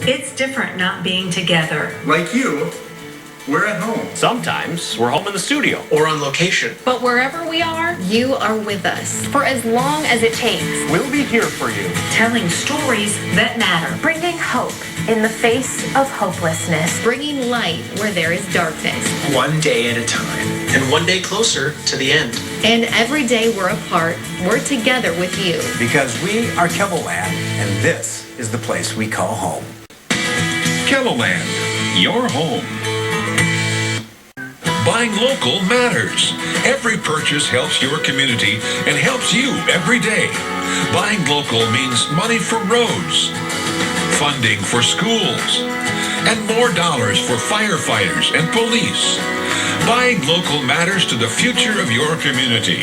It's different not being together. Like you, we're at home. Sometimes we're home in the studio. Or on location. But wherever we are, you are with us for as long as it takes. We'll be here for you. Telling stories that matter. Bringing hope in the face of hopelessness. Bringing light where there is darkness. One day at a time. And one day closer to the end. And every day we're apart, we're together with you. Because we are Keloland, and this is the place we call home. Keloland, your home. Buying local matters. Every purchase helps your community and helps you every day. Buying local means money for roads, funding for schools, and more dollars for firefighters and police. Buying local matters to the future of your community.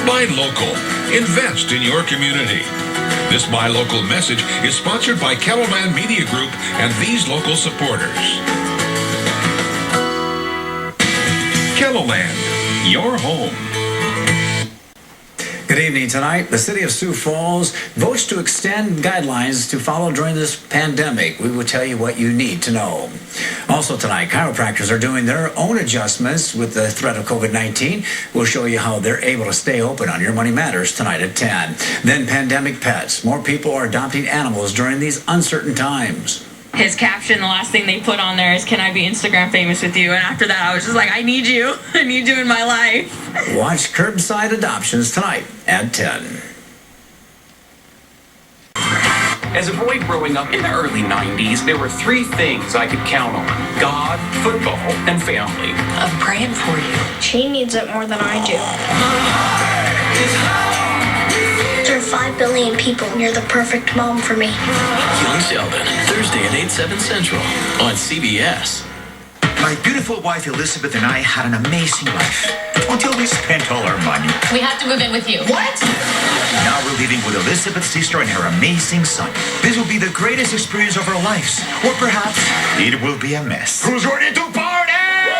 Buy local. Invest in your community. This Buy Local message is sponsored by Keloland Media Group and these local supporters. Keloland, your home. Good evening. Tonight, the city of Sioux Falls votes to extend guidelines to follow during this pandemic. We will tell you what you need to know. Also tonight, chiropractors are doing their own adjustments with the threat of COVID-19. We'll show you how they're able to stay open on Your Money Matters tonight at 10. Then pandemic pets. More people are adopting animals during these uncertain times. his caption, the last thing they put on there is, "Can I be Instagram famous with you?" And after that, I was just like, I need you. I need you in my life. Watch Curbside Adoptions tonight at 10. As a boy growing up in the early 90s, there were three things I could count on: God, football, and family. I'm praying for you. She needs it more than I do. There are 5 billion people, and you're the perfect mom for me. Young Sheldon, Thursday at 8/7 Central on CBS. My beautiful wife Elizabeth and I had an amazing life until we spent all our money. We have to move in with you. What? Now we're living with Elizabeth's sister and her amazing son. This will be the greatest experience of our lives. Or perhaps it will be a mess. Who's ready to party?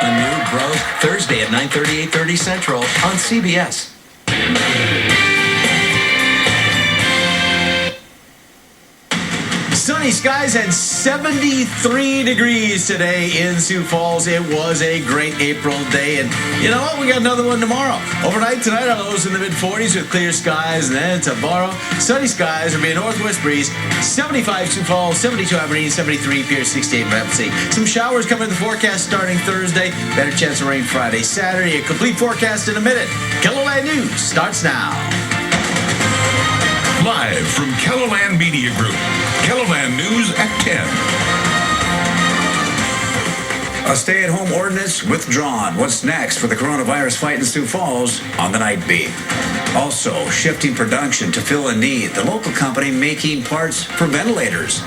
A new growth Thursday at 9:30, 8:30 Central on CBS. Sunny skies and 73 degrees today in Sioux Falls. It was a great April day, and you know what? We got another one tomorrow. Overnight tonight, our lows in the mid-40s with clear skies, and then tomorrow, sunny skies. There'll be a northwest breeze. 75 Sioux Falls, 72 Aberdeen, 73 Pierce, 68 Rapid. Some showers coming in the forecast starting Thursday. Better chance of rain Friday, Saturday. A complete forecast in a minute. Keloland News starts now. Live from Keloland Media Group. Keloland News at 10. A stay-at-home ordinance withdrawn. What's next for the coronavirus fight in Sioux Falls on the Night Beat? Also, shifting production to fill a need. The local company making parts for ventilators.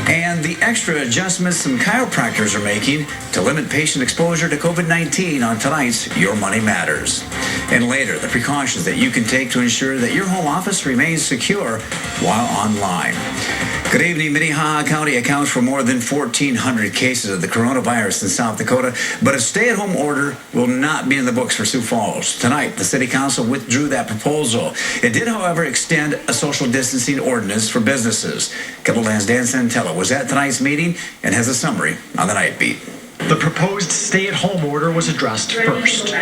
And the extra adjustments some chiropractors are making to limit patient exposure to COVID-19 on tonight's Your Money Matters. And later, the precautions that you can take to ensure that your home office remains secure while online. Good evening. Minnehaha County accounts for more than 1,400 cases of the coronavirus in South Dakota, but a stay-at-home order will not be in the books for Sioux Falls. Tonight, the City Council withdrew that proposal. It did, however, extend a social distancing ordinance for businesses. Keloland's Dan Santello was at tonight's meeting and has a summary on the Night Beat. The proposed stay-at-home order was addressed first.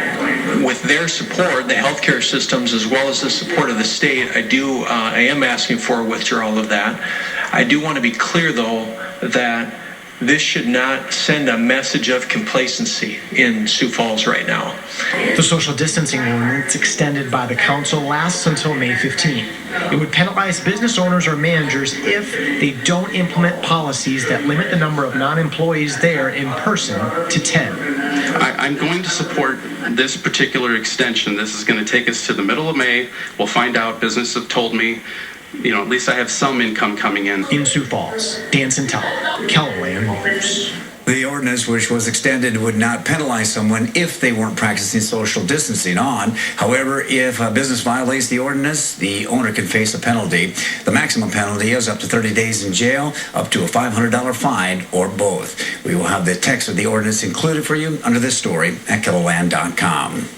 With their support, the healthcare systems, as well as the support of the state, I am asking for a withdrawal of that. I do want to be clear, though, that this should not send a message of complacency in Sioux Falls right now. The social distancing ordinance extended by the council lasts until May 15. It would penalize business owners or managers if they don't implement policies that limit the number of non-employees there in person to 10. I'm going to support this particular extension. This is going to take us to the middle of May. We'll find out. Businesses have told me, at least I have some income coming in. In Sioux Falls, Dan Santello, Keloland News. The ordinance, which was extended, would not penalize someone if they weren't practicing social distancing on. However, if a business violates the ordinance, the owner can face a penalty. The maximum penalty is up to 30 days in jail, up to a $500 fine, or both. We will have the text of the ordinance included for you under this story at Keloland.com.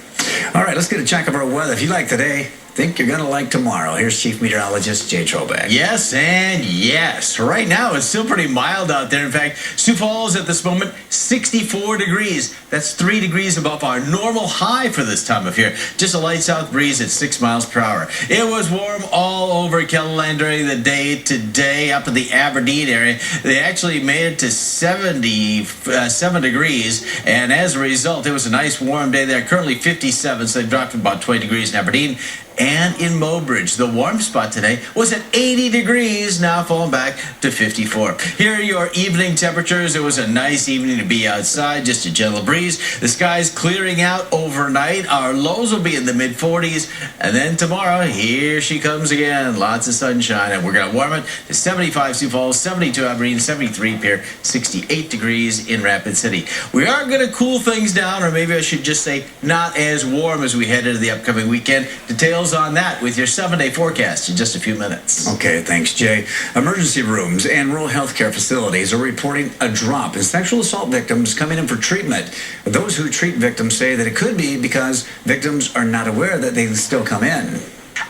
All right, let's get a check of our weather. If you like today, think you're going to like tomorrow. Here's Chief Meteorologist Jay Trobeck. Yes and yes. Right now, it's still pretty mild out there. In fact, Sioux Falls at this moment, 64 degrees. That's 3 degrees above our normal high for this time of year. Just a light south breeze at 6 miles per hour. It was warm all over Kelo during the day today, up in the Aberdeen area. They actually made it to 77 degrees, and as a result, it was a nice warm day there. Currently 57, so they dropped about 20 degrees in Aberdeen. And in Mobridge, the warm spot today was at 80 degrees, now falling back to 54. Here are your evening temperatures. It was a nice evening to be outside, just a gentle breeze. The sky's clearing out overnight. Our lows will be in the mid-40s. And then tomorrow, here she comes again. Lots of sunshine, and we're going to warm it to 75 Sioux Falls, 72 Aberdeen, 73 Pierre, 68 degrees in Rapid City. We are going to cool things down, or maybe I should just say not as warm as we head into the upcoming weekend. Details on that with your 7-day forecast in just a few minutes. Okay, thanks, Jay. Emergency rooms and rural health care facilities are reporting a drop in sexual assault victims coming in for treatment. Those who treat victims say that it could be because victims are not aware that they still come in.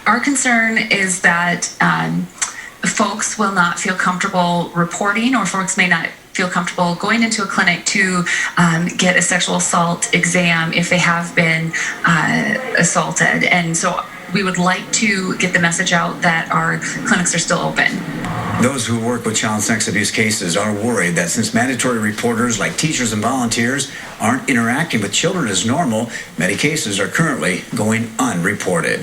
Our concern is that folks will not feel comfortable reporting, or folks may not feel comfortable going into a clinic to get a sexual assault exam if they have been assaulted. And so we would like to get the message out that our clinics are still open. Those who work with child sex abuse cases are worried that since mandatory reporters like teachers and volunteers aren't interacting with children as normal, many cases are currently going unreported.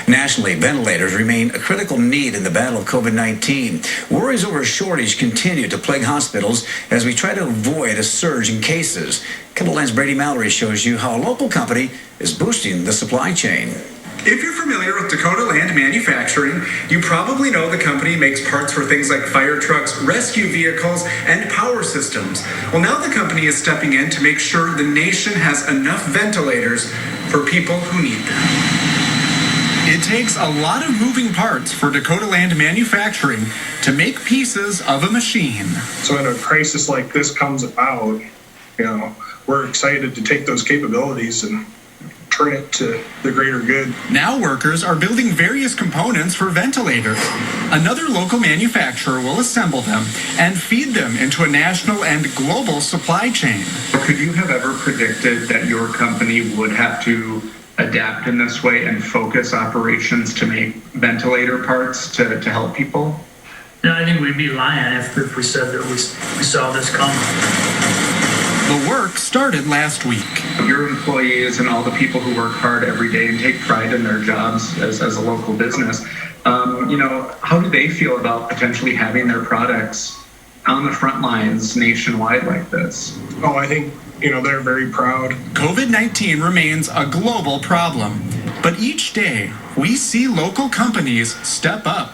Nationally, ventilators remain a critical need in the battle of COVID-19. Worries over a shortage continue to plague hospitals as we try to avoid a surge in cases. Keloland's Brady Mallory shows you how a local company is boosting the supply chain. If you're familiar with Dakota Land Manufacturing, you probably know the company makes parts for things like fire trucks, rescue vehicles, and power systems. Well, now the company is stepping in to make sure the nation has enough ventilators for people who need them. It takes a lot of moving parts for Dakota Land Manufacturing to make pieces of a machine. So when a crisis like this comes about, we're excited to take those capabilities and turn it to the greater good. Now workers are building various components for ventilators. Another local manufacturer will assemble them and feed them into a national and global supply chain. Could you have ever predicted that your company would have to adapt in this way and focus operations to make ventilator parts to help people? No, I think we'd be lying if we said that we saw this coming. The work started last week. Your employees and all the people who work hard every day and take pride in their jobs as a local business, how do they feel about potentially having their products on the front lines nationwide like this? Oh, I think, they're very proud. COVID-19 remains a global problem, but each day we see local companies step up.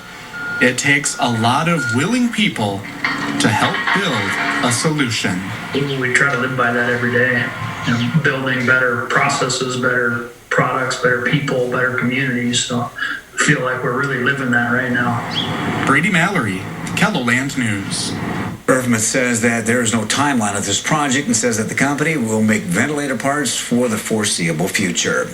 It takes a lot of willing people to help build a solution. We try to live by that every day, building better processes, better products, better people, better communities. So I feel like we're really living that right now. Brady Mallory, Keloland News. Irvman says that there is no timeline of this project and says that the company will make ventilator parts for the foreseeable future.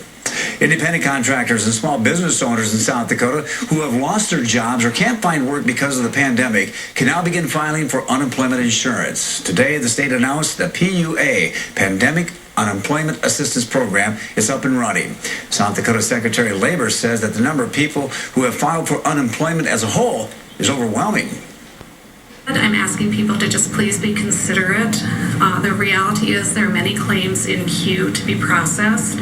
Independent contractors and small business owners in South Dakota who have lost their jobs or can't find work because of the pandemic can now begin filing for unemployment insurance. Today, the state announced the PUA, Pandemic Unemployment Assistance Program, is up and running. South Dakota Secretary of Labor says that the number of people who have filed for unemployment as a whole is overwhelming. I'm asking people to just please be considerate. The reality is there are many claims in queue to be processed.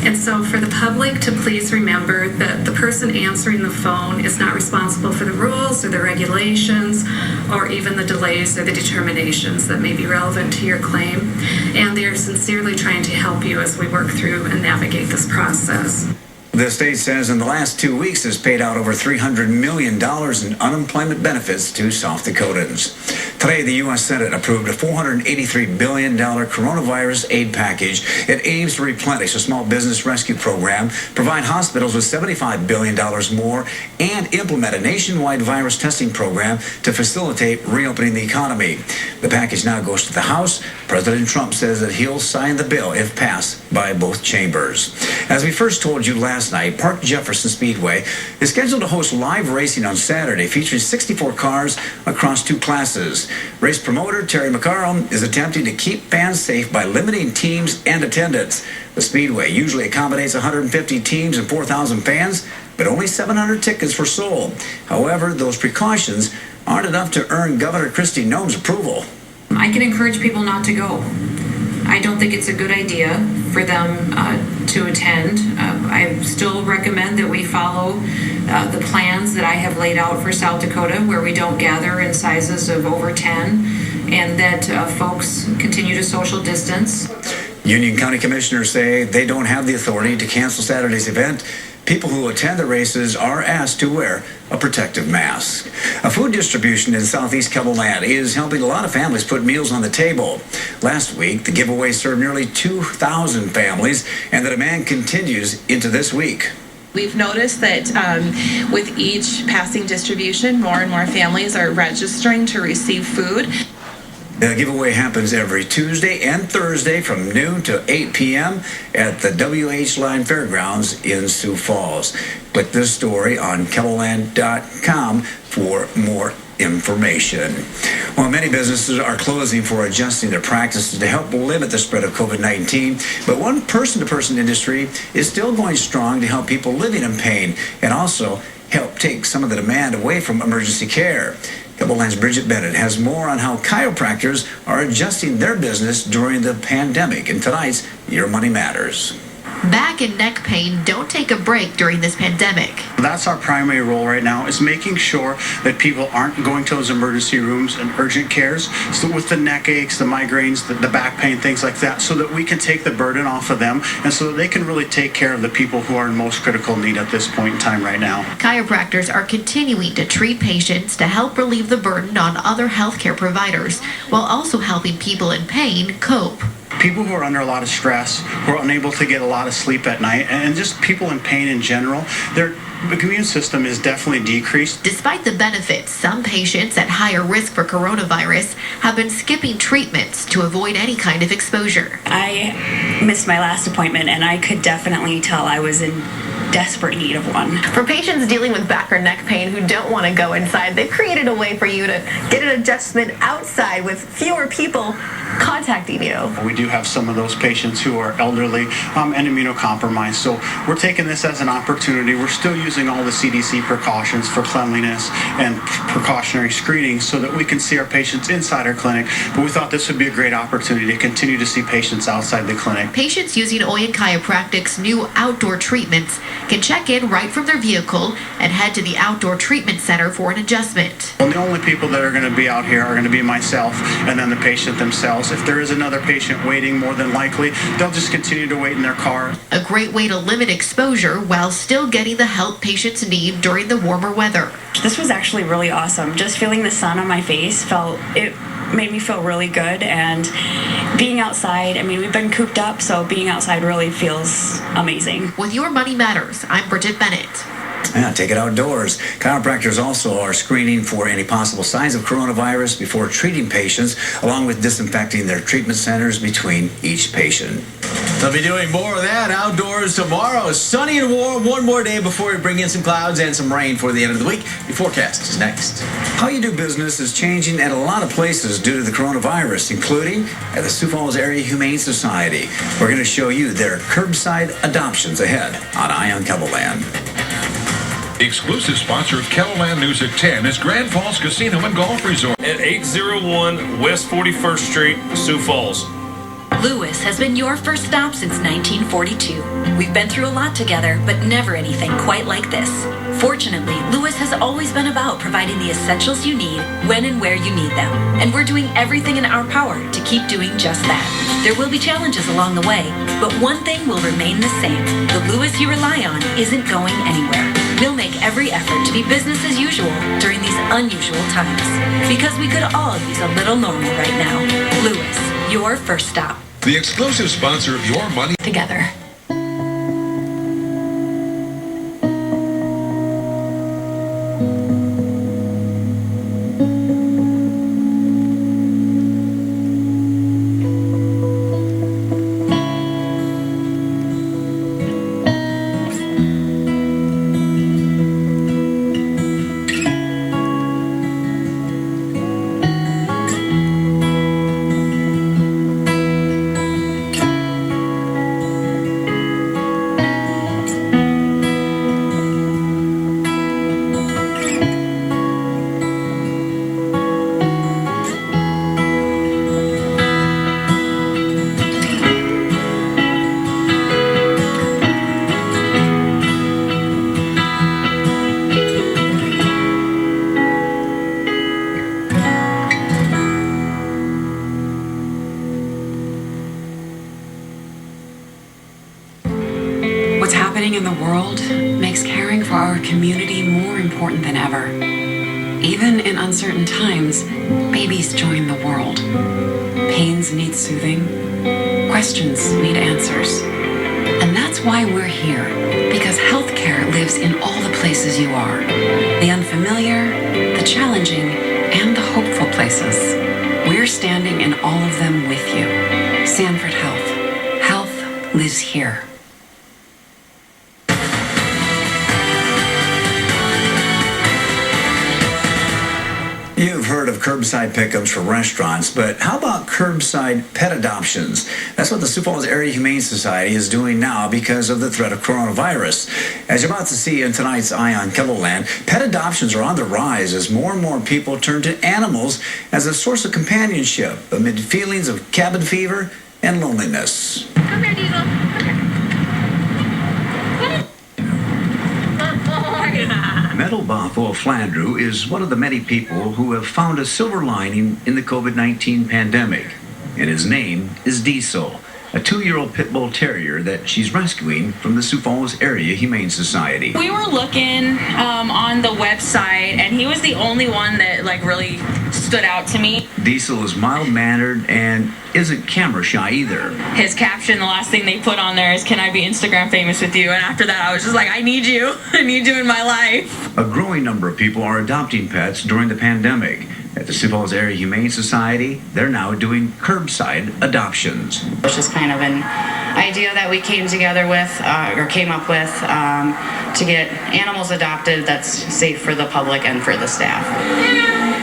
And so for the public to please remember that the person answering the phone is not responsible for the rules or the regulations or even the delays or the determinations that may be relevant to your claim. And they are sincerely trying to help you as we work through and navigate this process. The state says in the last 2 weeks has paid out over $300 million in unemployment benefits to South Dakotans. Today, the U.S. Senate approved a $483 billion coronavirus aid package. It aims to replenish a small business rescue program, provide hospitals with $75 billion more, and implement a nationwide virus testing program to facilitate reopening the economy. The package now goes to the House. President Trump says that he'll sign the bill if passed by both chambers. As we first told you last night, Park Jefferson Speedway is scheduled to host live racing on Saturday, featuring 64 cars across 2 classes. Race promoter Terry McCarroll is attempting to keep fans safe by limiting teams and attendance. The Speedway usually accommodates 150 teams and 4,000 fans, but only 700 tickets were sold. However, those precautions aren't enough to earn Governor Kristi Noem's approval. I can encourage people not to go. I don't think it's a good idea for them to attend. I still recommend that we follow the plans that I have laid out for South Dakota, where we don't gather in sizes of over 10, and that folks continue to social distance. Union County Commissioners say they don't have the authority to cancel Saturday's event. People who attend the races are asked to wear a protective mask. A food distribution in southeast Keloland is helping a lot of families put meals on the table. Last week, the giveaway served nearly 2,000 families, and the demand continues into this week. We've noticed that with each passing distribution, more and more families are registering to receive food. The giveaway happens every Tuesday and Thursday from noon to 8 p.m. at the WH Line Fairgrounds in Sioux Falls. Click this story on Keloland.com for more information. Well, many businesses are closing for adjusting their practices to help limit the spread of COVID-19, but one person-to-person industry is still going strong to help people living in pain and also help take some of the demand away from emergency care. Keloland's Bridget Bennett has more on how chiropractors are adjusting their business during the pandemic in tonight's Your Money Matters. Back and neck pain don't take a break during this pandemic. That's our primary role right now, is making sure that people aren't going to those emergency rooms and urgent cares, so with the neck aches, the migraines, the back pain, things like that, so that we can take the burden off of them and so that they can really take care of the people who are in most critical need at this point in time right now. Chiropractors are continuing to treat patients to help relieve the burden on other healthcare providers, while also helping people in pain cope. People who are under a lot of stress, who are unable to get a lot of sleep at night, and just people in pain in general, their immune system is definitely decreased. Despite the benefits, some patients at higher risk for coronavirus have been skipping treatments to avoid any kind of exposure. I missed my last appointment, and I could definitely tell I was in desperate need of one. For patients dealing with back or neck pain who don't want to go inside, they've created a way for you to get an adjustment outside with fewer people contacting you. We do have some of those patients who are elderly and immunocompromised, so we're taking this as an opportunity. We're still using all the CDC precautions for cleanliness and precautionary screening so that we can see our patients inside our clinic, but we thought this would be a great opportunity to continue to see patients outside the clinic. Patients using Oyen Chiropractic's new outdoor treatments can check in right from their vehicle and head to the outdoor treatment center for an adjustment. Well, the only people that are going to be out here are going to be myself and then the patient themselves. If there is another patient waiting, more than likely, they'll just continue to wait in their car. A great way to limit exposure while still getting the help patients need during the warmer weather. This was actually really awesome. Just feeling the sun on my face made me feel really good, and being outside, I mean, we've been cooped up, so being outside really feels amazing. With Your Money Matters, I'm Bridget Bennett. Yeah, take it outdoors. Chiropractors also are screening for any possible signs of coronavirus before treating patients, along with disinfecting their treatment centers between each patient. They'll be doing more of that outdoors tomorrow. Sunny and warm, one more day before we bring in some clouds and some rain for the end of the week. Your forecast is next. How you do business is changing at a lot of places due to the coronavirus, including at the Sioux Falls Area Humane Society. We're going to show you their curbside adoptions ahead on Eye on Keloland. The exclusive sponsor of Keloland News at 10 is Grand Falls Casino and Golf Resort at 801 West 41st Street, Sioux Falls. Lewis has been your first stop since 1942. We've been through a lot together, but never anything quite like this. Fortunately, Lewis has always been about providing the essentials you need when and where you need them. And we're doing everything in our power to keep doing just that. There will be challenges along the way, but one thing will remain the same. The Lewis you rely on isn't going anywhere. We'll make every effort to be business as usual during these unusual times. Because we could all use a little normal right now. Lewis, your first stop. The exclusive sponsor of Your Money Together. happening in the world makes caring for our community more important than ever. Even in uncertain times, babies join the world. Pains need soothing. Questions need answers. And that's why we're here, because healthcare lives in all the places you are. The unfamiliar, the challenging, and the hopeful places. We're standing in all of them with you. Sanford Health. Health lives here. You've heard of curbside pickups for restaurants, but how about curbside pet adoptions? That's what the Sioux Falls Area Humane Society is doing now because of the threat of coronavirus. As you're about to see in tonight's Eye on Kelo Land, pet adoptions are on the rise as more and more people turn to animals as a source of companionship amid feelings of cabin fever and loneliness. Come here, Diesel. Metal Bothwell Flandreau is one of the many people who have found a silver lining in the COVID-19 pandemic, and his name is Diesel, a 2-year-old pit bull terrier that she's rescuing from the Sioux Falls Area Humane Society. We were looking on the website, and he was the only one that really stood out to me. Diesel is mild-mannered and isn't camera shy either. His caption, the last thing they put on there is, "Can I be Instagram famous with you?" And after that, I was just like, I need you. I need you in my life. A growing number of people are adopting pets during the pandemic. At the Sioux Falls Area Humane Society, they're now doing curbside adoptions. It's just kind of an idea that we came together with, or came up with, to get animals adopted that's safe for the public and for the staff.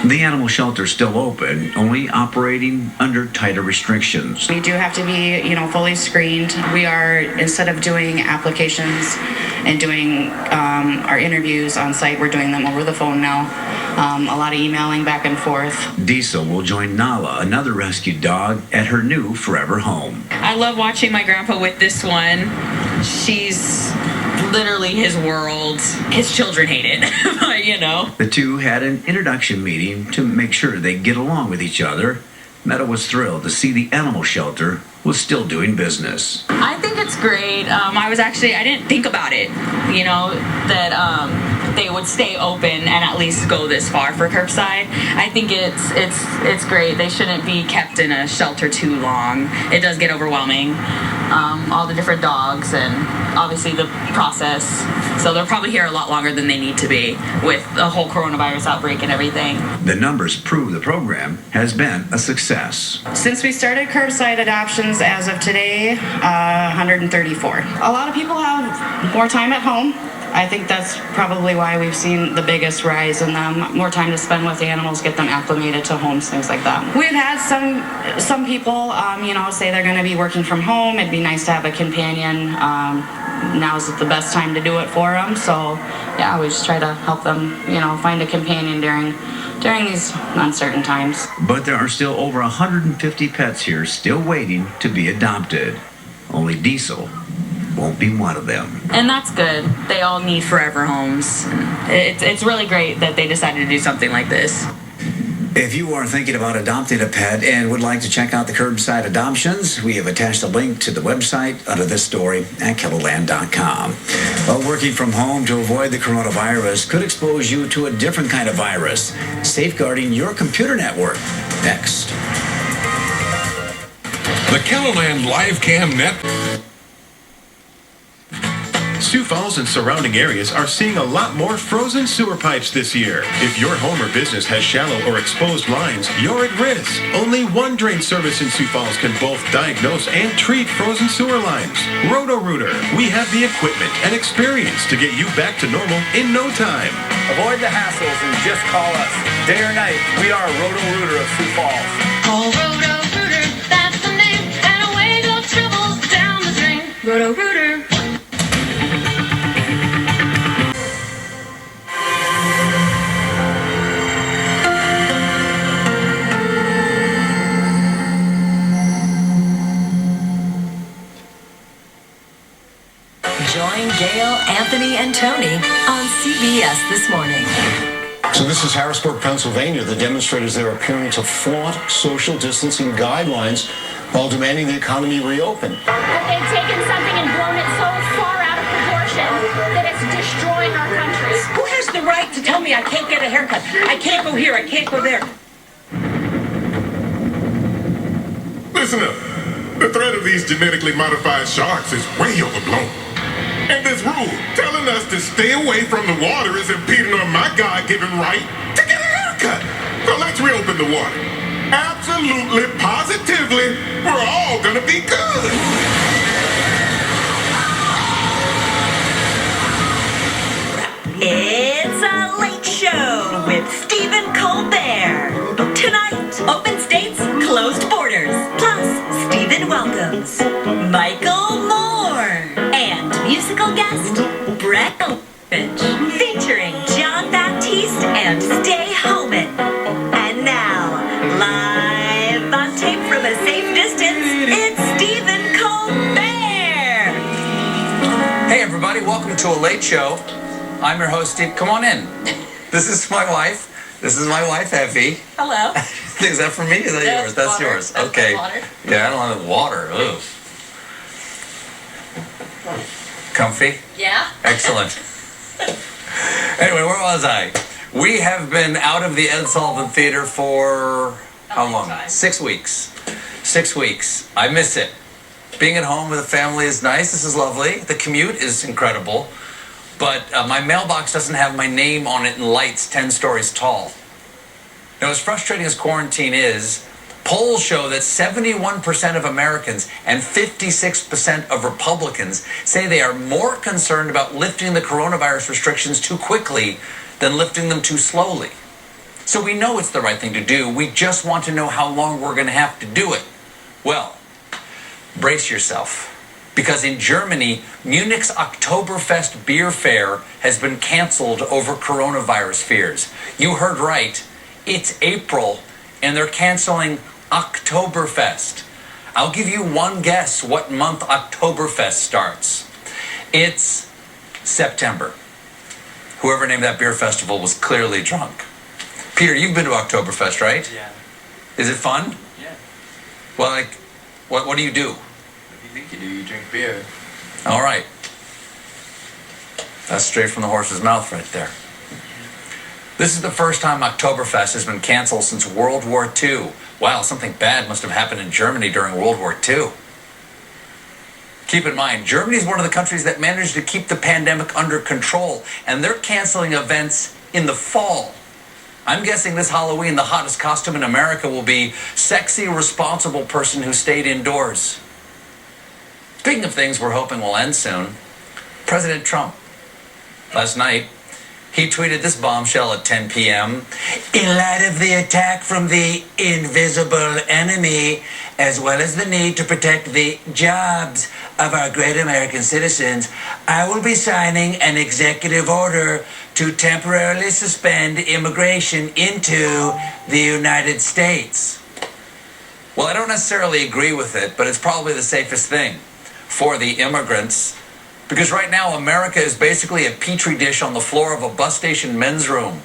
The animal shelter is still open, only operating under tighter restrictions. We do have to be, fully screened. We are, instead of doing applications and doing our interviews on site, we're doing them over the phone now. A lot of emailing back and forth. Diesel will join Nala, another rescued dog, at her new forever home. I love watching my grandpa with this one. She's literally his world. His children hate it, but The two had an introduction meeting to make sure they get along with each other. Meta was thrilled to see the animal shelter was still doing business. I think it's great. I didn't think about it, that they would stay open and at least go this far for curbside. I think it's great. They shouldn't be kept in a shelter too long. It does get overwhelming. All the different dogs and obviously the process. So they're probably here a lot longer than they need to be with the whole coronavirus outbreak and everything. The numbers prove the program has been a success. Since we started curbside adoptions as of today, 134. A lot of people have more time at home. I think that's probably why we've seen the biggest rise in them. More time to spend with animals, get them acclimated to homes, things like that. We've had some people, say they're going to be working from home. It'd be nice to have a companion. Now's the best time to do it for them. So, yeah, we just try to help them, find a companion during these uncertain times. But there are still over 150 pets here still waiting to be adopted. Only Diesel won't be one of them. And that's good. They all need forever homes. It's really great that they decided to do something like this. If you are thinking about adopting a pet and would like to check out the curbside adoptions, we have attached a link to the website under this story at keloland.com. Well, working from home to avoid the coronavirus could expose you to a different kind of virus. Safeguarding your computer network. Next. The Keloland Live Cam Net. Sioux Falls and surrounding areas are seeing a lot more frozen sewer pipes this year. If your home or business has shallow or exposed lines, you're at risk. Only one drain service in Sioux Falls can both diagnose and treat frozen sewer lines. Roto-Rooter. We have the equipment and experience to get you back to normal in no time. Avoid the hassles and just call us. Day or night, we are Roto-Rooter of Sioux Falls. Call Roto-Rooter, that's the name, and away go troubles down the drain. Roto-Rooter. Join Gail, Anthony, and Tony on CBS This Morning. So this is Harrisburg, Pennsylvania. The demonstrators there appearing to flaunt social distancing guidelines while demanding the economy reopen. But they've taken something and blown it so far out of proportion election that it's destroying our country. Who has the right to tell me I can't get a haircut? I can't go here, I can't go there. Listen up. The threat of these genetically modified sharks is way overblown. And this rule telling us to stay away from the water is impeding on my God-given right to get a haircut. So let's reopen the water. Absolutely, positively, we're all gonna be good. It's a late show with Stephen Colbert. Tonight, open states, closed borders. Plus, Stephen welcomes Michael Moore and musical guest Brett Elbridge, featuring John Baptiste and Stay Homan. And now, live on tape from a safe distance, it's Stephen Colbert. Hey everybody, welcome to a late show. I'm your host, Steve. Come on in. This is my wife. This is my wife, Effie. Hello. Is that for me? Is that yours? That's water. yours. That's Okay. water. Yeah, I don't have water. Ugh. Comfy? Yeah. Excellent. Anyway, where was I? We have been out of the Ed Sullivan Theater for how long? 6 weeks. 6 weeks. I miss it. Being at home with the family is nice. This is lovely. The commute is incredible. But my mailbox doesn't have my name on it in lights 10 stories tall. Now, as frustrating as quarantine is, polls show that 71% of Americans and 56% of Republicans say they are more concerned about lifting the coronavirus restrictions too quickly than lifting them too slowly. So we know it's the right thing to do. We just want to know how long we're going to have to do it. Well, brace yourself. Because in Germany, Munich's Oktoberfest beer fair has been canceled over coronavirus fears. You heard right. It's April, and they're canceling Oktoberfest. I'll give you one guess what month Oktoberfest starts. It's September. Whoever named that beer festival was clearly drunk. Peter, you've been to Oktoberfest, right? Yeah. Is it fun? Yeah. Well, like, what do you do? What do you think you do? You drink beer. All right. That's straight from the horse's mouth right there. This is the first time Oktoberfest has been canceled since World War II. Wow, something bad must have happened in Germany during World War II. Keep in mind, Germany is one of the countries that managed to keep the pandemic under control, and they're canceling events in the fall. I'm guessing this Halloween, the hottest costume in America will be sexy, responsible person who stayed indoors. Speaking of things we're hoping will end soon, President Trump. Last night, he tweeted this bombshell at 10 p.m. In light of the attack from the invisible enemy, as well as the need to protect the jobs of our great American citizens, I will be signing an executive order to temporarily suspend immigration into the United States. Well, I don't necessarily agree with it, but it's probably the safest thing for the immigrants. Because right now, America is basically a petri dish on the floor of a bus station men's room.